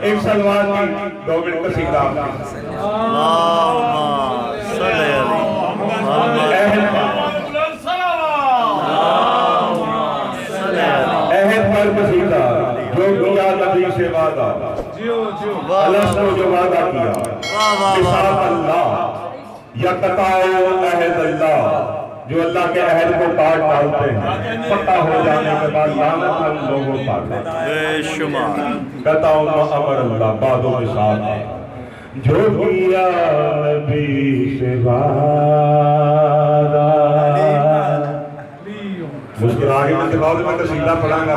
ایک سلوات کی 2 منٹ کا سیدھا اہد پر قصیدہ جو کیا نبی سے وعدہ اللہ نے جو وعدہ کیا بساط اللہ یا قطع عہد اللہ جو اللہ کے عہد کو کاٹ ڈالتے ہیں پتہ ہو جانے کے بعد لعنت ہم لوگوں پر بے شمار قطع امر اللہ بعد و بساط جو کیا نبی سے وعدہ مسکرا کے میں دکھاؤ تو میں قصیدہ پڑھاں گا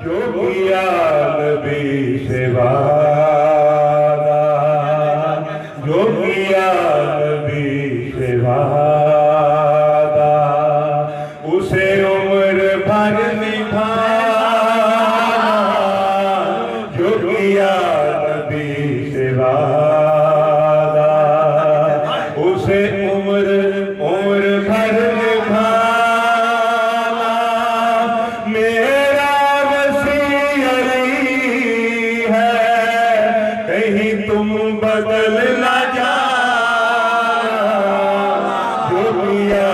جو کیا نبی سے وعدہ جو کیا نبی سے وعدہ اسے عمر بھر نبھانا جو کیا نبی سے وعدہ اسے عمر بھر نبھانا میرا وسیع علی ہے کہیں تم بدل نہ جانا جو کیا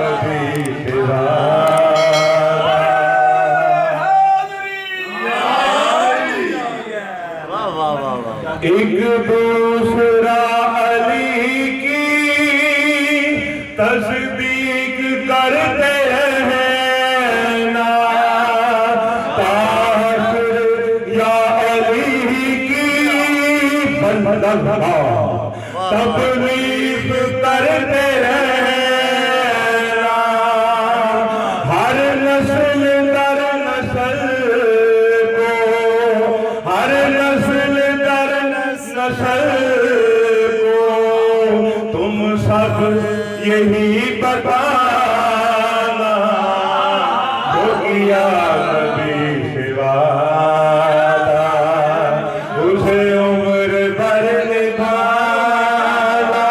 نبی سے وعدہ ایک دوسرا تصدیق کرتے ہیں نا تاثر یا علی کی بندگاہ تبلیغ کرتے ہیں نا ہر نسل در نسل کو ہر نسل در نسل کو تم سب یہی بتانا جو کیا نبی سے وعدہ اسے عمر بھر نبھانا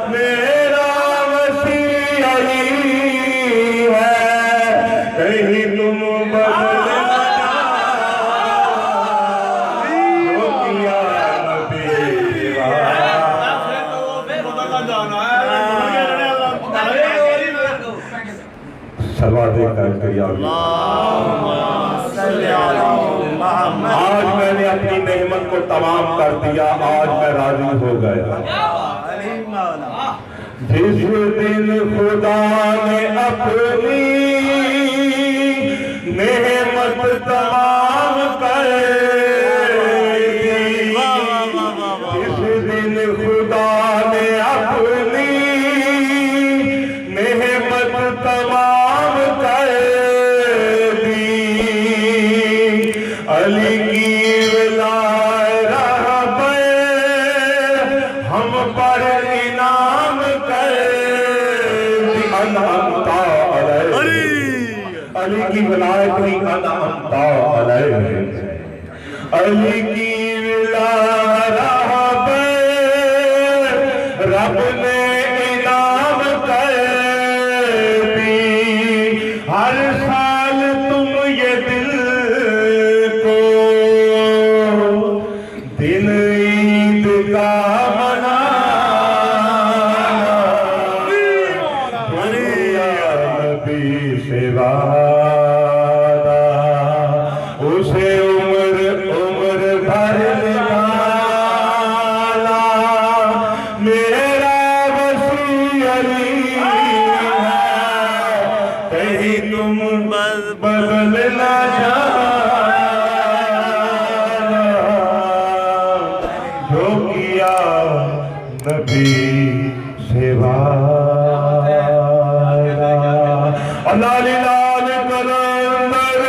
میرا وسیع علی ہے کہیں تم بدل نہ جانا جو کیا نبی سے وعدہ سلوات دیکھ کر یا آج میں نے اپنی نعمت کو تمام کر دیا آج میں راضی ہو گیا جس دن خدا نے اپنی نعمت تمام کر دی جس دن خدا نے اپنی نعمت تمام کر دی علی کی ولایت ہم پر انعام کر دی انعمت علی کی ولایت ہی انعمت علیہ علی کی ولایت رب نے انعام کر دی ہر سال تم یہ دل کو دن عید کا منانا نبی سے وعدہ اسے عمر بھر نبھانا میرا وسیع علی ہے کہیں تم بدل نہ جانا جو کیا نبی سے وعدہ اللہ للہ کلندر